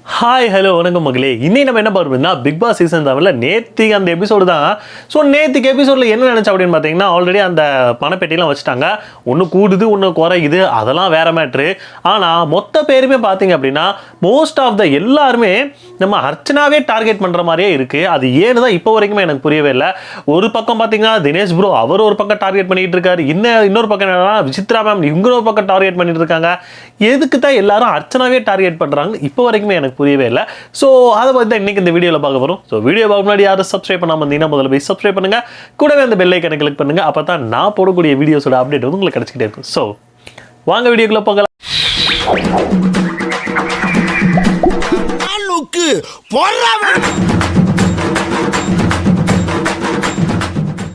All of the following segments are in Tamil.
ஹாய் ஹலோ வணக்கம் மகளே. இன்னைக்கு நம்ம என்ன பார்ப்போம்னா பிக் பாஸ் சீசன் 7ல நேத்திக்கு அந்த எபிசோடு தான். ஸோ நேத்திக்கு எபிசோடில் என்ன நினச்சா அப்படின்னு பார்த்தீங்கன்னா, ஆல்ரெடி அந்த பணப்பெட்டிலாம் வச்சுட்டாங்க. ஒன்று கூடுது ஒன்று குறையுது, அதெல்லாம் வேற மேட்ரு. ஆனால் மொத்த பேருமே பார்த்தீங்க அப்படின்னா மோஸ்ட் ஆஃப் த எல்லாருமே நம்ம அர்ச்சனாவே டார்கெட் பண்ணுற மாதிரியே இருக்குது. அது ஏன்னு தான் இப்போ வரைக்குமே எனக்கு புரியவே இல்லை. ஒரு பக்கம் பார்த்தீங்கன்னா தினேஷ் ப்ரோ அவர் ஒரு பக்கம் டார்கெட் பண்ணிட்டு இருக்காரு, இன்னொரு பக்கம் என்னன்னா விசித்ரா மேம் இவங்க ஒரு பக்கம் டார்கெட் பண்ணிட்டு இருக்காங்க. எதுக்கு தான் எல்லாரும் அர்ச்சனாவே டார்கெட் பண்ணுறாங்க இப்போ வரைக்குமே எனக்கு புரியவே இல்லை. ஸோ அதை பற்றி தான் இன்னைக்கு இந்த வீடியோவில் பார்க்க வரும். ஸோ வீடியோ பார்க்க முன்னாடி யாரும் சப்ஸ்கிரைப் பண்ணாமல் இருந்தீங்கன்னா முதல்ல போய் சப்ஸ்கிரைப் பண்ணுங்க, கூடவே அந்த பெல் ஐக்கனை கிளிக் பண்ணுங்க. அப்போ தான் நான் போடக்கூடிய வீடியோஸோட அப்டேட் வந்து உங்களுக்கு கிடைச்சிக்கிட்டே இருக்கும். ஸோ வாங்க வீடியோக்குள்ள போகலாம்.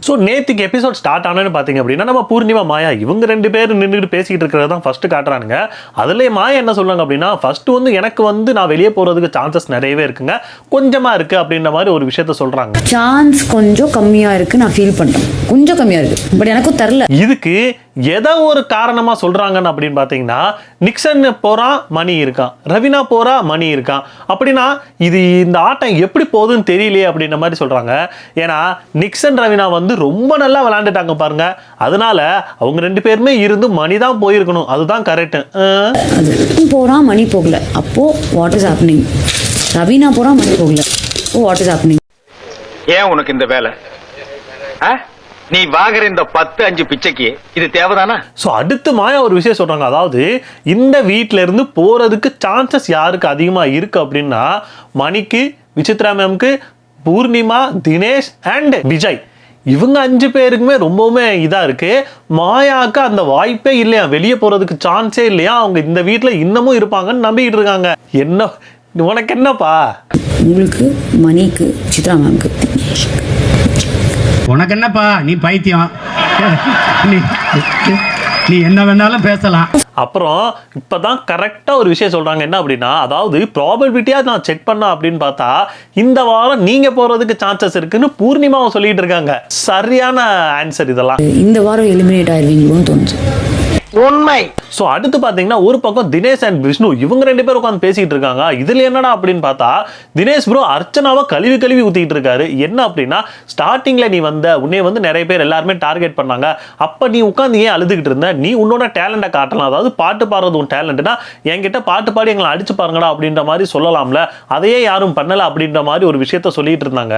ஸோ நேற்றுக்கு எபிசோட் ஸ்டார்ட் ஆனோன்னு பார்த்தீங்க அப்படின்னா நம்ம பூர்ணிமா மாயா இவங்க ரெண்டு பேர் நின்றுட்டு பேசிக்கிட்டு இருக்கிறது தான் ஃபஸ்ட்டு காட்டுறானுங்க. அதுலேயே மாயா என்ன சொல்லுவாங்க அப்படின்னா, ஃபஸ்ட்டு வந்து எனக்கு வந்து நான் வெளியே போகிறதுக்கு சான்சஸ் நிறையவே இருக்குங்க, கொஞ்சமாக இருக்குது அப்படின்ற மாதிரி ஒரு விஷயத்த சொல்கிறாங்க. சான்ஸ் கொஞ்சம் கம்மியாக இருக்குது, நான் ஃபீல் பண்ணுறேன் கொஞ்சம் கம்மியாக இருக்குது, பட் எனக்கும் தெரில. இதுக்கு எதை ஒரு காரணமாக சொல்கிறாங்கன்னு அப்படின்னு பார்த்தீங்கன்னா, நிக்சன் போகிறான் மணி இருக்கான், ரவீனா போகிறா மணி இருக்கான். அப்படின்னா இது இந்த ஆட்டம் எப்படி போகுதுன்னு தெரியலையே அப்படின்ற மாதிரி சொல்கிறாங்க. ஏன்னா நிக்சன் ரவீனா வந்து ரொம்ப நல்லா விளையாண்டுட்டாங்க பாருங்க, அதனால அவங்க ரெண்டு பேருமே இருந்து மணி தான் போயிருக்கணும், அதுதான் கரெக்டு. அது போகிறான் மணி போகல, அப்போது வாட் இஸ் ஹேப்பனிங்? ரவீனா போகிறான் மணி போகல, ஓ வாட் இஸ் ஹேப்பனிங்? ஏன் உனக்கு இந்த வேலை? நீ வாங்குற இந்த 10-5 பிச்சைக்கு இது தேவைதானா? ஸோ அடுத்து மாயா ஒரு விஷயம் சொல்றாங்க. அதாவது இந்த வீட்டில இருந்து போறதுக்கு சான்சஸ் யாருக்கு அதிகமா இருக்கு அப்படின்னா, மணிக்கு, விசித்ரா மேம்க்கு, பூர்ணிமா, தினேஷ் அண்ட் விஜய் இவங்க 5 பேருக்குமே ரொம்பவுமே இதா இருக்கு. மாயாவுக்கு அந்த வாய்ப்பே இல்லையா, வெளியே போறதுக்கு சான்ஸே இல்லையா, அவங்க இந்த வீட்டில் இன்னமும் இருப்பாங்கன்னு நம்பிக்கிட்டு இருக்காங்க. என்ன உனக்கு என்னப்பா? உங்களுக்கு, மணிக்கு, சித்ரா மேம்க்கு. உனக்கு என்னப்பா, நீ பைத்தியம், நீ என்ன வேணாலும் பேசலாம். அப்புறம் இப்பதான் கரெக்டா ஒரு விஷயம் சொல்றாங்க. என்ன அப்படின்னா, அதாவது ப்ராபபிலிட்டியா நான் செக் பண்ண அப்படின்னு பார்த்தா இந்த வாரம் நீங்க போறதுக்கு சான்சஸ் இருக்குன்னு பூர்ணிமாவை சொல்லிட்டு இருக்காங்க. சரியான ஆன்சர் இதெல்லாம். இந்த வாரம் எலிமினேட் ஆயிருவீங்களோன்னு தோணுச்சு. உண்மை. ஸோ அடுத்து பார்த்தீங்கன்னா ஒரு பக்கம் தினேஷ் அண்ட் விஷ்ணு இவங்க ரெண்டு பேரும் உட்காந்து பேசிட்டு இருக்காங்க. இதில் என்னடா அப்படின்னு பார்த்தா, தினேஷ் ப்ரோ அர்ச்சனாவை கழுவி ஊற்றிட்டு இருக்காரு. என்ன அப்படின்னா, ஸ்டார்டிங்கில் நீ உன்னை வந்து நிறைய பேர் எல்லாருமே டார்கெட் பண்ணாங்க, அப்போ நீ உட்காந்து ஏன் அழுதுகிட்டு இருந்த, நீ உன்னோட டேலண்ட்டை காட்டலாம், அதாவது பாட்டு பாடுறது உன் டேலண்ட்னா என்கிட்ட பாட்டு பாடி எங்களை அடிச்சு பாருங்கடா அப்படின்ற மாதிரி சொல்லலாம்ல, அதையே யாரும் பண்ணலை அப்படின்ற மாதிரி ஒரு விஷயத்த சொல்லிட்டு இருந்தாங்க.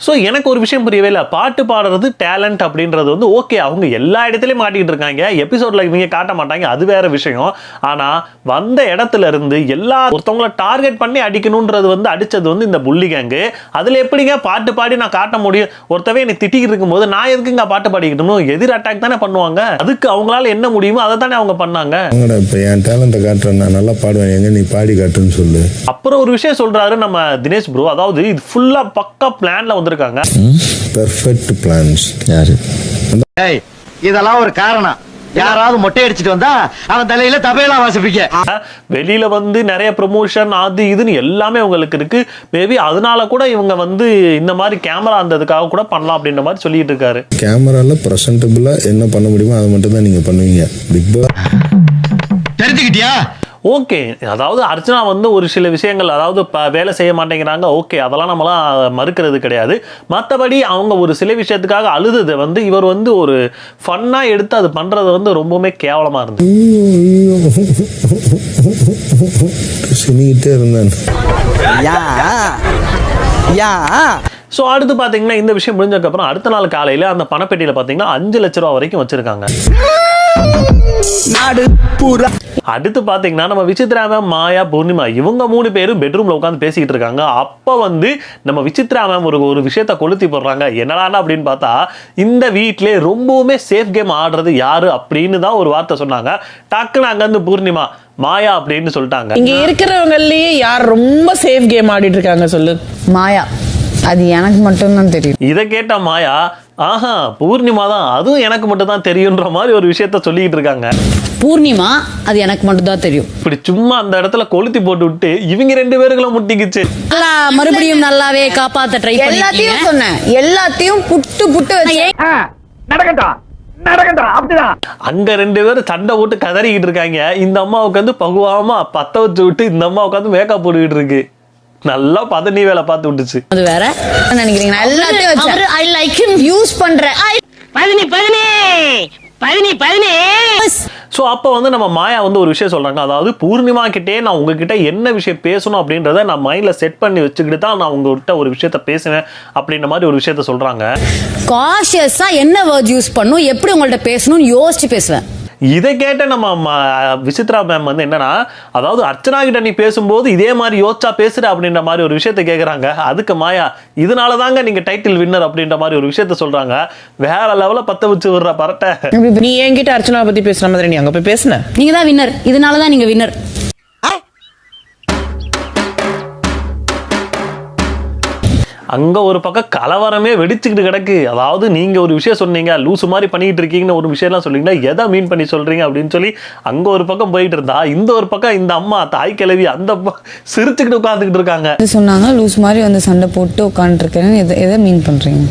ஸோ எனக்கு ஒரு விஷயம் புரியவே இல்லை. பாட்டு பாடுறது டேலண்ட் அப்படின்றது வந்து ஓகே, அவங்க எல்லா இடத்துலையும் மாட்டிக்கிட்டு இருக்காங்க, எபிசோட்ல இவங்க காட்ட மாட்டாங்க, அது வேற விஷயம். ஆனா வந்த இடத்துல இருந்து ஒருத்தவங்களை டார்கெட் பண்ணி அடிக்கணும்ன்றது வந்து அடிச்சது வந்து இந்த புள்ளி கேங்கு. அதுல எப்படிங்க பாட்டு பாடி நான் காட்ட முடியும்? ஒருத்தவே எனக்கு திட்டிக்கிட்டு இருக்கும்போது நான் எதுக்குங்க பாட்டு பாடிக்கிட்டணும்? எதிர் அட்டாக் தானே பண்ணுவாங்க, அதுக்கு அவங்களால என்ன முடியுமோ அதை தானே அவங்க பண்ணாங்க. என் டேலண்ட்டை காட்டுறேன், நான் நல்லா பாடுவேன், எங்க நீ பாடி காட்டுன்னு சொல்லு. அப்புறம் ஒரு விஷயம் சொல்றாரு நம்ம தினேஷ் ப்ரோ, அதாவது இது ஃபுல்லா பக்கா பிளான்ல வந்திருக்காங்க. Perfect plans. யாரு இதெல்லாம் ஒரு காரணம். யாராவது மொட்டை அடிச்சிட்டு வந்தா அவன் தலையில தபையெல்லாம் வாசிப்பீங்க. வெளியில வந்து நிறைய ப்ரமோஷன் அது இதுன்னு எல்லாமே உங்களுக்கு இருக்கு. மேபி அதனால கூட இவங்க வந்து இந்த மாதிரி கேமரா அந்ததுக்காக கூட பண்ணலாம் அப்படின்ற மாதிரி சொல்லிட்டு இருக்காரு. கேமரால பிரசன்டபிளா என்ன பண்ண முடியுமோ அதை மட்டும் தான் நீங்க பண்ணுவீங்க. Big pass தெரிஞ்சுக்கிட்டியா? ஓகே, அதாவது அர்ச்சனா வந்து ஒரு சில விஷயங்கள், அதாவது வேலை செய்ய மாட்டேங்கிறாங்க, ஓகே, அதெல்லாம் நம்மளாம் மறுக்கிறது கிடையாது. மற்றபடி அவங்க ஒரு சில விஷயத்துக்காக அழுதுதை வந்து இவர் வந்து ஒரு ஃபன்னா எடுத்து அது பண்றது வந்து ரொம்பவுமே கேவலமா இருந்தது. சினிக்கிட்டே இருந்தேன். ஸோ அடுத்து பார்த்தீங்கன்னா இந்த விஷயம் முடிஞ்சதுக்கப்புறம் அடுத்த நாள் காலையில் அந்த பணப்பெட்டியில் பார்த்தீங்கன்னா 5 லட்ச ரூபா வரைக்கும் வச்சிருக்காங்க. அடுத்து பார்த்தீங்கன்னா நம்ம விசித்ரா மேம், மாயா, பூர்ணிமா இவங்க 3 பேரும் பெட்ரூம்ல உட்காந்து பேசிக்கிட்டு இருக்காங்க. அப்போ வந்து நம்ம விசித்ரா மேம் ஒரு விஷயத்த கொளுத்தி போடுறாங்க. என்னடா அப்படின்னு பார்த்தா, இந்த வீட்டிலே ரொம்பவுமே சேஃப் கேம் ஆடுறது யாரு அப்படின்னு தான் ஒரு வார்த்தை சொன்னாங்க. டக்குன்னு அங்கேருந்து பூர்ணிமா மாயா அப்படின்னு சொல்லிட்டாங்க. இங்க இருக்கிறவங்கலயே யார் ரொம்ப சேஃப் கேம் ஆடிட்டு இருக்காங்க சொல்லு? மாயா, அது எனக்கு மட்டும்தான் தெரியும். இதை கேட்ட மாயா, ஆஹா பூர்ணிமா தான், அதுவும் எனக்கு மட்டும் தான் தெரியுன்ற மாதிரி ஒரு விஷயத்த சொல்லிக்கிட்டு இருக்காங்க. பூர்ணிமா, அது எனக்கு மட்டும் தான் தெரியும். இப்படி சும்மா அந்த இடத்துல கொளுத்தி போட்டு விட்டு இவங்க 2 பேருக்குள்ள முட்டிக்கிச்சு. மறுபடியும் நல்லாவே காப்பாத்த ட்ரை பண்ணி எல்லாத்தையும் சொன்னேன், எல்லாத்தையும் புட்டு வச்சு நடக்கட்டும் அங்க 2 பேரும் சண்டை போட்டு கதறிக்கிட்டு இருக்காங்க. இந்த அம்மா உட்காந்து பகுவாமா பத்த வச்சு விட்டு இந்த அம்மா உட்காந்து மேக்கப் போட்டுக்கிட்டு இருக்கு. நல்லா பதனி வேலை பார்த்து விட்டுச்சு. அது வேற நினைக்கிறீங்க எல்லாத்தையும் வச்சு ஐ லைக் ஹிம் யூஸ் பண்றேன். ஸோ அப்போ வந்து நம்ம மாயா வந்து ஒரு விஷயம் சொல்றாங்க. அதாவது பூர்ணிமா கிட்டே நான் உங்ககிட்ட என்ன விஷயம் பேசணும் அப்படின்றத நான் மைண்ட்ல செட் பண்ணி வச்சுக்கிட்டு தான் நான் உங்ககிட்ட ஒரு விஷயத்த பேசுவேன் அப்படின்ற மாதிரி ஒரு விஷயத்த சொல்றாங்க. காஷியஸா என்ன வேர்ட் யூஸ் பண்ணும், எப்படி உங்கள்ட்ட பேசணும்னு யோசிச்சு பேசுவேன். இதை கேட்ட நம்ம விசித்ரா மேம் வந்து என்னன்னா, அதாவது அர்ச்சனா கிட்ட நீ பேசும்போது இதே மாதிரி யோசிச்சா பேசுற அப்படின்ற மாதிரி ஒரு விஷயத்த கேட்குறாங்க. அதுக்கு மாயா இதனால தாங்க நீங்க டைட்டில் வின்னர் அப்படின்ற மாதிரி ஒரு விஷயத்த சொல்றாங்க. வேற லெவல பத்த வச்சு விடுற பரட்டை. நீ என்கிட்ட அர்ச்சனா பத்தி பேசுற மாதிரி நீ அங்க போய் பேசுன. நீங்க தான் வின்னர், இதனால தான் நீங்க வின்னர். அங்க ஒரு பக்கம் கலவரமே வெடிச்சுக்கிட்டு கிடக்கு. அதாவது நீங்க ஒரு விஷயம் சொன்னீங்க, லூசு மாதிரி பண்ணிட்டு இருக்கீங்கன்னு ஒரு விஷயம்லாம் சொல்றீங்களா, எதை மீன் பண்ணி சொல்றீங்க அப்படின்னு சொல்லி அங்க ஒரு பக்கம் போயிட்டு இருந்தா, இந்த ஒரு பக்கம் இந்த அம்மா தாய் கிழவி அந்த சிரிச்சுக்கிட்டு உட்காந்துக்கிட்டு இருக்காங்க. சொன்னாங்க லூஸ் மாதிரி வந்து சண்டை போட்டு உட்காந்துருக்கேன்னு எதை மீன் பண்றீங்க?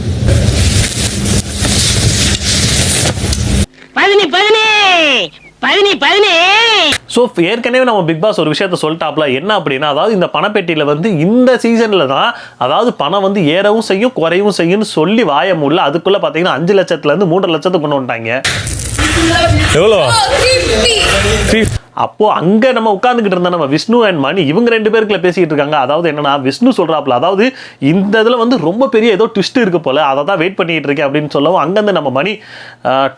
ஸோ ஏற்கனவே நம்ம பிக் பாஸ் ஒரு விஷயத்த சொல்லிட்டாப்ல, என்ன அப்படின்னா, அதாவது இந்த பணப்பெட்டியில வந்து இந்த சீசன்ல தான் அதாவது பணம் வந்து ஏறவும் செய்யும் குறையவும் செய்யும்னு சொல்லி வாய முடியல. அதுக்குள்ள பாத்தீங்கன்னா 5 லட்சத்துல இருந்து 3 லட்சத்துக்கு கொண்டு வந்துட்டாங்க. அப்போ அங்க நம்ம உட்கார்ந்துகிட்டு இருந்த நம்ம விஷ்ணு அண்ட் மணி இவங்க 2 பேருக்குள்ள பேசிட்டு இருக்காங்க. அதாவது என்னன்னா, விஷ்ணு சொல்றாப்ல, அதாவது இந்த இதுல வந்து ரொம்ப பெரிய ஏதோ ட்விஸ்ட் இருக்கு போல, அதை தான் வெயிட் பண்ணிட்டு இருக்கேன் அப்படின்னு சொல்லவும் அங்கிருந்து நம்ம மணி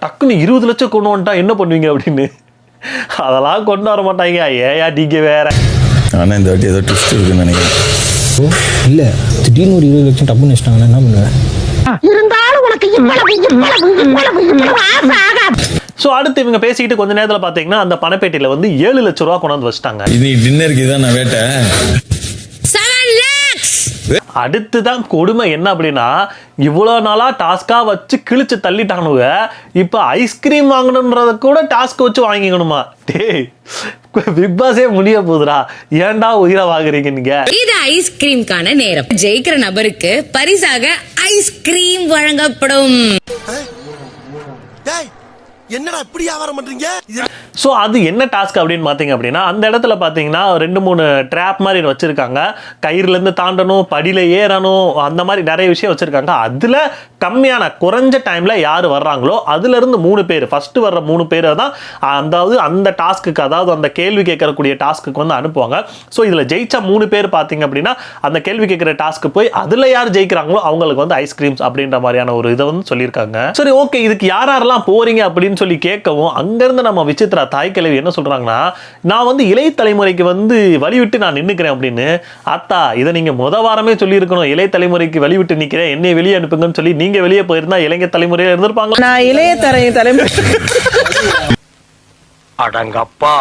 டக்குன்னு 20 லட்சம் கொண்டு வந்துட்டா என்ன பண்ணுவீங்க அப்படின்னு. அதெல்லாம் கொண்டு வர மாட்டாங்க. ஏயா நீங்க வேற. ஆனால் இந்த வாட்டி ஏதோ ட்விஸ்ட் இருக்குன்னு நினைக்கிறேன். இல்லை திடீர்னு ஒரு 20 லட்சம் டப்புன்னு வச்சிட்டாங்கன்னா என்ன பண்ணுவேன்? இருந்தாலும் உனக்கு இவ்வளவு ஸோ அடுத்து இவங்க பேசிக்கிட்டு கொஞ்ச நேரத்தில் பார்த்தீங்கன்னா அந்த பணப்பேட்டியில் வந்து 7 லட்சம் ரூபா கொண்டாந்து வச்சிட்டாங்க. இன்னைக்கு டின்னருக்கு இதான் நான் வேட்டேன். அடுத்து தான் கொடுமை என்ன அப்படின்னா, இவ்வளோ நாளாக டாஸ்காக வச்சு கிழிச்சு தள்ளிட்டானுங்க. இப்போ ஐஸ்கிரீம் வாங்கணுன்றத கூட டாஸ்க் வச்சு வாங்கிக்கணுமா? டேய் பிக் பாஸே முடிய போகுதுடா, ஏன்டா உயிரை வாங்குறீங்க நீங்க? இது ஐஸ்கிரீம்கான நேரம். ஜெயிக்கிற நபருக்கு பரிசாக ஐஸ்கிரீம் வழங்கப்படும். என்னடா இப்படி வியாபாரம் பண்றீங்க? ஸோ அது என்ன டாஸ்க் அப்படின்னு பார்த்தீங்க அப்படின்னா, அந்த இடத்துல பார்த்தீங்கன்னா 2-3 ட்ராப் மாதிரி வச்சுருக்காங்க. கயிறுலேருந்து தாண்டணும், படியில் ஏறணும், அந்த மாதிரி நிறைய விஷயம் வச்சுருக்காங்க. அதில் கம்மியான குறைஞ்ச டைமில் யார் வர்றாங்களோ அதுலேருந்து 3 பேர், ஃபஸ்ட்டு வர்ற 3 பேரை தான் அதாவது அந்த டாஸ்க்குக்கு, அதாவது அந்த கேள்வி கேட்கக்கூடிய டாஸ்க்குக்கு வந்து அனுப்புவாங்க. ஸோ இதில் ஜெயிச்சா 3 பேர் பார்த்தீங்க அப்படின்னா அந்த கேள்வி கேட்குற டாஸ்க்கு போய் அதில் யார் ஜெயிக்கிறாங்களோ அவங்களுக்கு வந்து ஐஸ்கிரீம்ஸ் அப்படின்ற மாதிரியான ஒரு இதை வந்து சொல்லியிருக்காங்க. சரி ஓகே, இதுக்கு யாரெல்லாம் போறீங்க அப்படின்னு சொல்லி கேட்கவும் அங்கேருந்து நம்ம விசித்ரா தாய் கிழவி என்ன சொல்றாங்கன்னா, நான் வந்து இளைய தலைமுறைக்கு வந்து வழிவிட்டு நான் நின்னுக்கிறேன் அப்படின்னு. அத்தா இதை நீங்க வாரமே சொல்லியிருக்கணும், இளைய தலைமுறைக்கு வழிவிட்டு நிற்கிறேன், என்னை வெளியே அனுப்புங்கன்னு சொல்லி. நீங்க வெளியே போயிருந்தா இளைஞர் தலைமுறையில இருந்திருப்பாங்க. நான் இளைய தலைமுறை. அடங்கப்பா,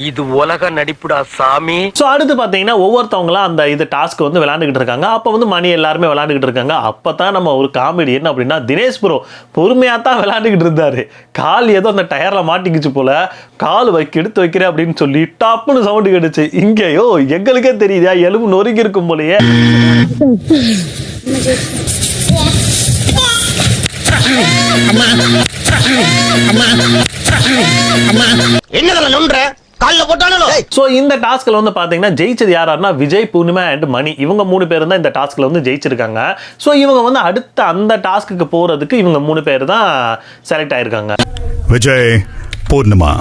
இது உலக நடிப்புடா சாமி. ஸோ அடுத்து பார்த்தீங்கன்னா ஒவ்வொருத்தவங்களாம் அந்த இது டாஸ்க் வந்து விளையாண்டுக்கிட்டு இருக்காங்க. அப்போ வந்து மணி எல்லாருமே விளையாண்டுக்கிட்டு இருக்காங்க. அப்போ தான் நம்ம ஒரு காமெடி என்ன அப்படின்னா, தினேஷ் ப்ரோ பொறுமையாக தான் விளையாண்டுக்கிட்டு இருந்தாரு. கால் ஏதோ அந்த டயரில் மாட்டிக்கிச்சு போல, கால் எடுத்து வைக்கிறேன் அப்படின்னு சொல்லி டாப்னு சவுண்டு கேட்டுச்சு. இங்கேயோ எங்களுக்கே தெரியுதா, எலும்பு நொறுங்கி இருக்கும் போலயே. என்னதெல்லாம் நொன்ற கால்ல போட்டானோ? சோ இந்த டாஸ்க்ல வந்து பாத்தீங்கன்னா ஜெயிச்சது யாருன்னா விஜய், பூர்ணிமா அண்ட் மணி. இவங்க 3 பேர் தான் இந்த டாஸ்க்ல வந்து ஜெயிச்சிருக்காங்க. சோ இவங்க வந்து அடுத்த அந்த டாஸ்க்கு போறதுக்கு இவங்க 3 பேர் தான் செலக்ட் ஆயிருக்காங்க. விஜய், பூர்ணிமா.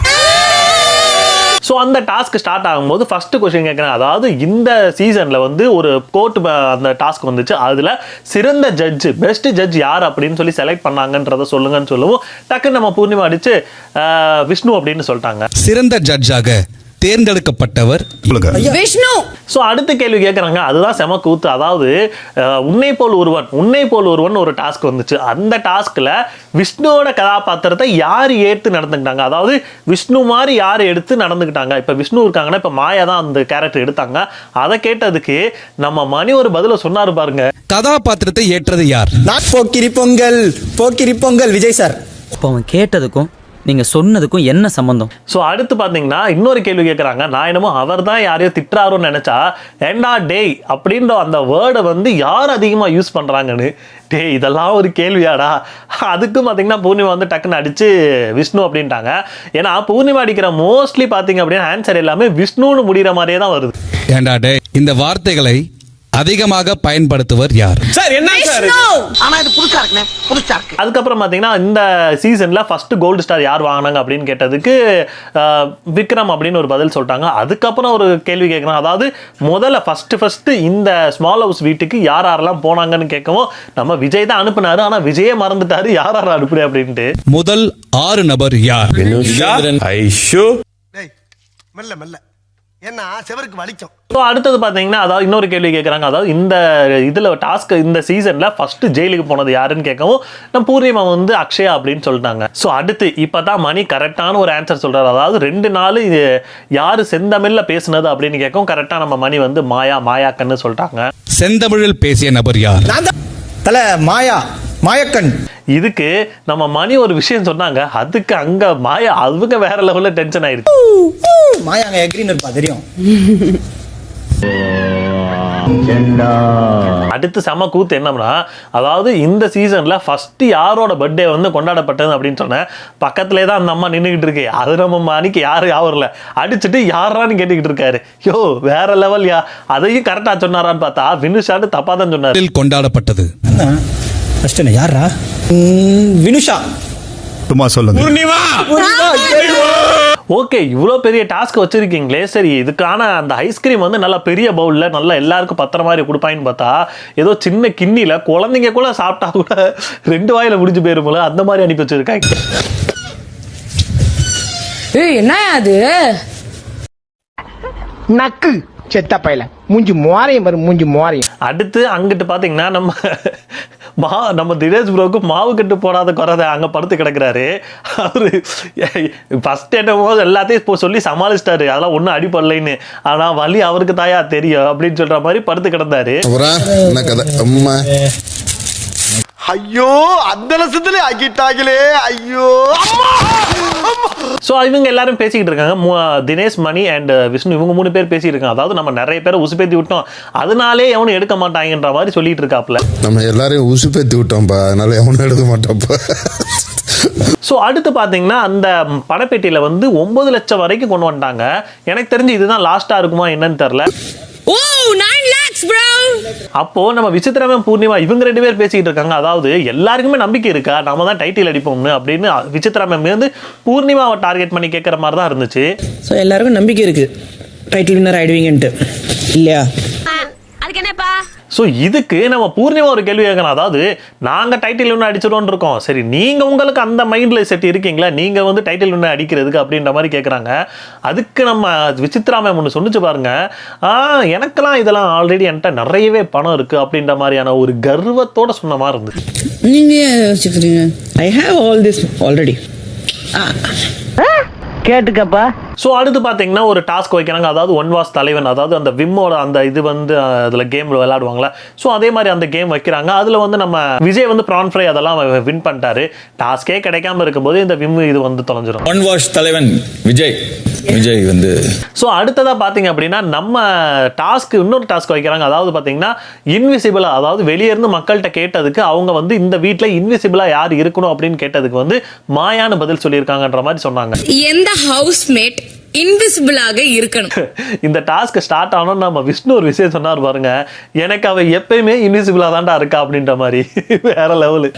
ஸோ அந்த டாஸ்க் ஸ்டார்ட் ஆகும்போது ஃபர்ஸ்ட் கொஸ்டின் கேட்குறேன். அதாவது இந்த சீசனில் வந்து ஒரு கோர்ட் அந்த டாஸ்க் வந்துச்சு. அதில் சிறந்த ஜட்ஜ், பெஸ்ட் ஜட்ஜ் யார் அப்படின்னு சொல்லி செலக்ட் பண்ணாங்கன்றதை சொல்லுங்கன்னு சொல்லுவோம். டக்குன்னு நம்ம பூர்ணிமா அடிச்சு விஷ்ணு அப்படின்னு சொல்லிட்டாங்க. சிறந்த ஜட்ஜாக தேர்ந்தெடுக்கப்பட்டவர் விஷ்ணு. ஸோ அடுத்த கேள்வி கேட்குறாங்க, அதுதான் செம கூத்து. அதாவது உன்னை போல் ஒருவன் ஒரு டாஸ்க் வந்துச்சு. அந்த டாஸ்கில் விஷ்ணுவோட கதாபாத்திரத்தை யார் ஏற்று நடந்துக்கிட்டாங்க, அதாவது விஷ்ணு மாதிரி யார் எடுத்து நடந்துக்கிட்டாங்க. இப்போ விஷ்ணு இருக்காங்கன்னா இப்போ மாயா தான் அந்த கேரக்டர் எடுத்தாங்க. அதை கேட்டதுக்கு நம்ம மணி ஒரு பதில சொன்னாரு பாருங்க. கதாபாத்திரத்தை ஏற்றது யார்? போக்கிரி பொங்கல் விஜய் சார். இப்போ அவன் கேட்டதுக்கும் நீங்க சொன்னதுக்கும் என்ன சம்பந்தம்? ஸோ அடுத்து பார்த்தீங்கன்னா இன்னொரு கேள்வி கேட்குறாங்க. நான் என்னமோ அவர் தான் யாரையோ திட்டுறாருன்னு நினச்சா ஏண்டா டேய் அப்படின்ற அந்த வேர்டை வந்து யார் அதிகமாக யூஸ் பண்ணுறாங்கன்னு. டேய் இதெல்லாம் ஒரு கேள்வியாடா? அதுக்கும் பார்த்தீங்கன்னா பூர்ணிமா வந்து டக்குன்னு அடித்து விஷ்ணு அப்படின்ட்டாங்க. ஏன்னா பூர்ணிமா அடிக்கிற மோஸ்ட்லி பார்த்தீங்க அப்படின்னா ஆன்சர் எல்லாமே விஷ்ணுன்னு முடிகிற மாதிரியே தான் வருது. ஏண்டா டே, இந்த வார்த்தைகளை அதிகமாக பயன்படுத்துவர் யார்? சார் என்ன சார்? ஆனா இது புதுசா இருக்குனே, புதுசா இருக்கு. அதுக்கப்புறம் பார்த்தீங்கன்னா இந்த சீசன்ல ஃபர்ஸ்ட் கோல்டு ஸ்டார் யார் வாங்கினாங்க அப்படின்னு கேட்டதுக்கு விக்ரம் அப்படின்னு ஒரு பதில் சொல்லிட்டாங்க. அதுக்கப்புறம் ஒரு கேள்வி கேட்குறாங்க. அதாவது முதல்ல ஃபர்ஸ்ட் இந்த ஸ்மால் ஹவுஸ் வீட்டுக்கு யார் யாரெல்லாம் போனாங்கன்னு கேட்கவும் நம்ம விஜய் தான் அனுப்புனாரு. ஆனா விஜயே மறந்துட்டாரு யார் யார் அனுப்புறே அப்படின்ட்டு. முதல் 6 நபர் யார்? மெல்ல மெல்ல என்ன செவருக்கு வலிக்கும். ஸோ அடுத்தது பார்த்தீங்கன்னா அதாவது இன்னொரு கேள்வி கேட்குறாங்க. அதாவது இந்த இதில் டாஸ்க் இந்த சீசனில் ஃபர்ஸ்ட் ஜெயிலுக்கு போனது யாருன்னு கேட்கவும் நம்ம பூர்ணிமா வந்து அக்ஷயா அப்படின்னு சொல்லிட்டாங்க. ஸோ அடுத்து இப்போ தான் மணி கரெக்டான ஒரு ஆன்சர் சொல்கிறார். அதாவது 2 நாள் இது யார் செந்தமிழில் பேசுனது அப்படின்னு கேட்கவும் கரெக்டாக நம்ம மணி வந்து மாயாக்கன்னு சொல்லிட்டாங்க. செந்தமிழில் பேசிய நபர் யார்? தல மாயக்கண். இதுக்கு நம்ம மணி ஒரு விஷயம் சொன்னாங்க. அதுக்கு அங்க மாயா அவங்க வேற லெவல்ல டென்ஷன் ஆயிடுச்சு. மாயா அங்க எக்ரீன் இருப்பா தெரியும். அடுத்து செம கூத்து என்னன்னா, அதாவது இந்த சீசன்ல ஃபர்ஸ்ட் யாரோட பர்த்டே வந்து கொண்டாடப்பட்டது அப்படின்னு சொன்னேன். பக்கத்திலே தான் அந்த அம்மா நின்றுகிட்டு இருக்கு. அது நம்ம மணிக்கு யாரும் யாவரில் அடிச்சுட்டு யாரான்னு கேட்டுக்கிட்டு இருக்காரு. யோ வேற லெவல் யா. அதையும் கரெக்டா சொன்னாரான்னு பார்த்தா வினுஷான்னு தப்பா தான் சொன்னாரு. கொண்டாடப்பட்டது ஃபர்ஸ்ட் என்ன யாரா? வினுஷா. சும்மா சொல்லுங்க. ஓகே இவ்வளோ பெரிய டாஸ்க் வச்சிருக்கீங்களே, சரி இதுக்கான அந்த ஐஸ்கிரீம் வந்து நல்லா பெரிய பவுலில் நல்லா எல்லாருக்கும் பத்திர மாதிரி கொடுப்பாங்கன்னு பார்த்தா ஏதோ சின்ன கிண்ணியில் குழந்தைங்க கூட சாப்பிட்டா கூட 2 வாயில முடிஞ்சு போயிரும் போல அந்த மாதிரி அனுப்பி வச்சிருக்காங்க. என்ன அது நக்கு செத்த பையல மூஞ்சி மோரையும் வரும் மூஞ்சி மோரையும். அடுத்து அங்கிட்டு பார்த்தீங்கன்னா நம்ம தினேஷ் ப்ரோக்கு மாவு கட்டு போடாத குறத அங்கே படுத்து கிடக்குறாரு. அவரு ஃபர்ஸ்ட் என்னமோ எல்லாத்தையும் இப்போ சொல்லி சமாளிச்சிட்டாரு. அதெல்லாம் ஒன்றும் அடிப்படலைன்னு. ஆனால் வலி அவருக்கு தாயா தெரியும் அப்படின்னு சொல்ற மாதிரி படுத்து கிடந்தாரு. ஐயோ அந்த லட்சத்துல ஆக்கிட்டாங்களே. ஐயோ ஸோ இவங்க எல்லாரும் பேசிக்கிட்டு இருக்காங்க. தினேஷ் மணி அண்ட் விஷ்ணு இவங்க 3 பேர் பேசிட்டு இருக்காங்க. அதாவது நம்ம நிறைய பேரை உசுப்பேத்தி விட்டோம், அதனாலே எவனும் எடுக்க மாட்டாங்கன்ற மாதிரி சொல்லிட்டு இருக்காப்ல. நம்ம எல்லாரையும் உசுப்பேத்தி விட்டோம்ப்பா, அதனால எவனும் எடுக்க மாட்டோம்ப்பா. ஸோ அடுத்து பார்த்தீங்கன்னா அந்த பணப்பேட்டியில் வந்து 9 லட்சம் வரைக்கும் கொண்டு வந்துட்டாங்க. எனக்கு தெரிஞ்சு இதுதான் லாஸ்ட்டாக இருக்குமா என்னன்னு தெரில. அப்போ நம்ம விசித்திரமே பூர்ணிமா இவங்க 2 பேர் பேசிக்கிட்டு இருக்காங்க. அதாவது எல்லாருக்குமே நம்பிக்கை இருக்கா நம்ம தான் டைட்டில் அடிப்போம்னு அப்படின்னு விசித்திரமே வந்து பூர்ணிமாவை டார்கெட் பண்ணி கேட்குற மாதிரி தான் இருந்துச்சு. ஸோ எல்லாருக்கும் நம்பிக்கை இருக்கு டைட்டில் வின்னர் ஆயிடுவீங்கன்ட்டு இல்லையா? அதுக்கு என்னப்பா? ஸோ இதுக்கு நம்ம பூர்ணிமா ஒரு கேள்வி கேட்கணும். அதாவது நாங்கள் டைட்டில் வின்னர் அடிச்சிடுவோன்னு இருக்கோம், சரி நீங்கள் உங்களுக்கு அந்த மைண்டில் செட் இருக்கீங்களா நீங்கள் வந்து டைட்டில் வின்னர் அடிக்கிறதுக்கு அப்படின்ற மாதிரி கேட்குறாங்க. அதுக்கு நம்ம விசித்ரா மேம் ஒன்று சொன்னிச்சு பாருங்க, எனக்கெல்லாம் இதெல்லாம் ஆல்ரெடி என்கிட்ட நிறையவே பணம் இருக்குது அப்படின்ற மாதிரியான ஒரு கர்வத்தோட சொன்ன மாதிரி இருந்துச்சு. நீங்கள் யோசிக்கிறீங்க I have all this already. கேட்டுக்கப்பா. ஸோ அடுத்து பார்த்தீங்கன்னா ஒரு டாஸ்க் வைக்கிறாங்க. அதாவது ஒன் வாஸ் தலைவன், அதாவது அந்த விம்மோட அந்த இது வந்து அதில் கேமில் விளையாடுவாங்களா, ஸோ அதே மாதிரி அந்த கேம் வைக்கிறாங்க. அதில் வந்து நம்ம விஜய் வந்து ப்ரான் ஃப்ரை அதெல்லாம் வின் பண்ணிட்டாரு. டாஸ்கே கிடைக்காம இருக்கும்போது இந்த விம் இது வந்து தொலைஞ்சிடும். ஒன் வாஷ் தலைவன் விஜய் வந்து. ஸோ அடுத்ததாக பார்த்தீங்க அப்படின்னா நம்ம இன்னொரு டாஸ்க் வைக்கிறாங்க. அதாவது பார்த்தீங்கன்னா இன்விசிபிளா, அதாவது வெளியே இருந்து மக்கள்கிட்ட கேட்டதுக்கு அவங்க வந்து இந்த வீட்டில் இன்விசிபிளா யார் இருக்கணும் அப்படின்னு கேட்டதுக்கு வந்து மாயான்னு பதில் சொல்லியிருக்காங்கன்ற மாதிரி சொன்னாங்க. எந்த ஹவுஸ்மேட் இன்விசிபிளாக இருக்கணும்? இந்த டாஸ்க் ஸ்டார்ட் ஆனோம் நம்ம விஷ்ணு ஒரு விஷயம் சொன்னார் பாருங்க, எனக்கு அவ எப்பயுமே இன்விசிபிளா தான்டா இருக்கா அப்படின்ற மாதிரி. வேற லெவலு.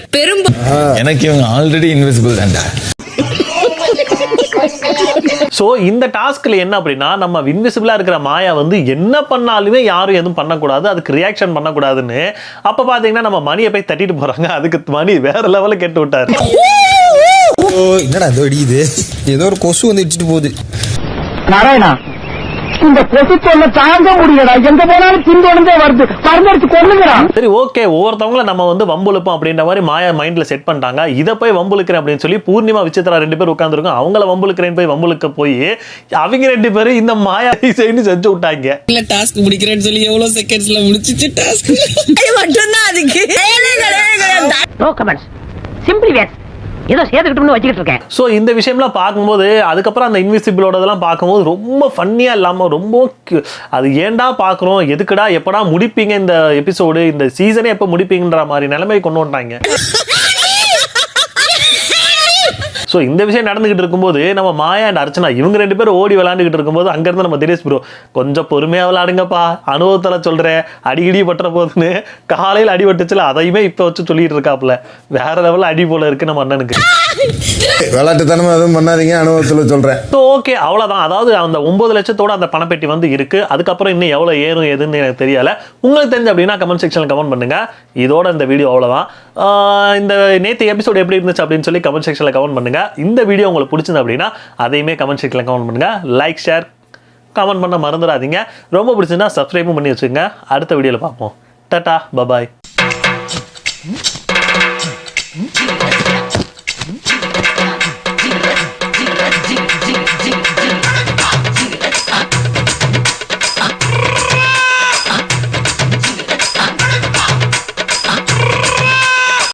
எனக்கு இவங்க ஆல்ரெடி இன்விசிபிள் தான்டா. ஸோ இந்த டாஸ்க்ல என்ன அப்படின்னா நம்ம இன்விசிபிளா இருக்கிற மாயா வந்து என்ன பண்ணாலுமே யாரும் எதுவும் பண்ணக்கூடாது, அதுக்கு ரியாக்ஷன் பண்ணக்கூடாதுன்னு. அப்ப பாத்தீங்கன்னா நம்ம மணியை போய் தட்டிட்டு போறாங்க. அதுக்கு மணி வேற லெவலில் கேட்டு விட்டாரு. என்னடா ஏதோ அடிக்குது, ஏதோ ஒரு கொசு வந்து இடிச்சிட்டு போகுது. நாராயணா இந்த கொசு தொல்லை தாங்க முடியலடா, எங்க போனாலும் பின்தொடர்ந்தே வருது, மருந்தடிச்சு கொள்ளுங்கடா. சரி ஓகே, ஒவ்வொருத்தவங்கள நம்ம வந்து வம்புழுப்போம் அப்படின்ற மாதிரி மாயா மைண்ட்ல செட் பண்ணிட்டாங்க. இதை போய் வம்புழுக்கிறேன் அப்படின்னு சொல்லி பூர்ணிமா விசித்ரா 2 பேர் உட்காந்துருக்கோம். அவங்கள வம்புழுக்கிறேன்னு போய் வம்புழுக்க போய் அவங்க 2 பேரும் இந்த மாயா செய்து செஞ்சு விட்டாங்க. இல்ல டாஸ்க் முடிக்கிறேன்னு சொல்லி எவ்வளவு செகண்ட்ஸ்ல முடிச்சிச்சு டாஸ்க். மட்டும்தான் அதுக்கு. நோ கமெண்ட்ஸ், சிம்பிளி வேர் ஏதோ சேர்த்துக்கிட்டோம்னு வச்சுக்கிட்டு இருக்கேன். ஸோ இந்த விஷயம்லாம் பார்க்கும்போது அதுக்கப்புறம் அந்த இன்விசிபிளோடதெல்லாம் பார்க்கும்போது ரொம்ப ஃபன்னியாக இல்லாமல் ரொம்ப அது ஏன்டா பார்க்குறோம், எதுக்குடா, எப்படா முடிப்பீங்க இந்த எபிசோடு, இந்த சீசனே எப்போ முடிப்பீங்கன்ற மாதிரி நிலைமை கொண்டு வந்துட்டாங்க. ஸோ இந்த விஷயம் நடந்துகிட்டு இருக்கும்போது நம்ம மாயா அண்ட் அர்ச்சனா இவங்க 2 பேரும் ஓடி விளையாண்டுக்கிட்டு இருக்கும்போது அங்கேருந்து நம்ம தினேஷ் ப்ரோ கொஞ்சம் பொறுமையாக விளையாடுங்கப்பா, அனுபவத்தில் சொல்கிறேன், அடிக்கடி பட்டுற போதுன்னு காலையில் அடி பட்டுச்சுல அதையுமே இப்போ வச்சு சொல்லிட்டு இருக்காப்புல. வேற லெவலில் அடி போல இருக்கு நம்ம அண்ணனுக்கு. விளையாட்டுத்தனமா எதுவும் பண்ணாதீங்க, அனுபவத்தில் சொல்றேன். ஸோ ஓகே, அவ்வளோதான். அதாவது அந்த 9 லட்சத்தோட அந்த பணப்பெட்டி வந்து இருக்கு. அதுக்கப்புறம் இன்னும் எவ்வளோ ஏறும் எதுன்னு எனக்கு தெரியல. உங்களுக்கு தெரிஞ்சு அப்படின்னா கமெண்ட் செக்ஷனில் கமெண்ட் பண்ணுங்க. இதோட இந்த வீடியோ அவ்வளோதான். இந்த நேற்று எபிசோடு எப்படி இருந்துச்சு அப்படின்னு சொல்லி கமெண்ட் செக்ஷனில் கமெண்ட் பண்ணுங்க. இந்த வீடியோ உங்களுக்கு பிடிச்சது அப்படின்னா அதையுமே கமெண்ட் செக்ஷனில் கமெண்ட் பண்ணுங்க. லைக், ஷேர், கமெண்ட் பண்ண மறந்துடாதீங்க. ரொம்ப பிடிச்சிருந்தா சப்ஸ்கிரைபும் பண்ணி வச்சுக்கோங்க. அடுத்த வீடியோவில் பார்ப்போம். டாடா, பபாய்.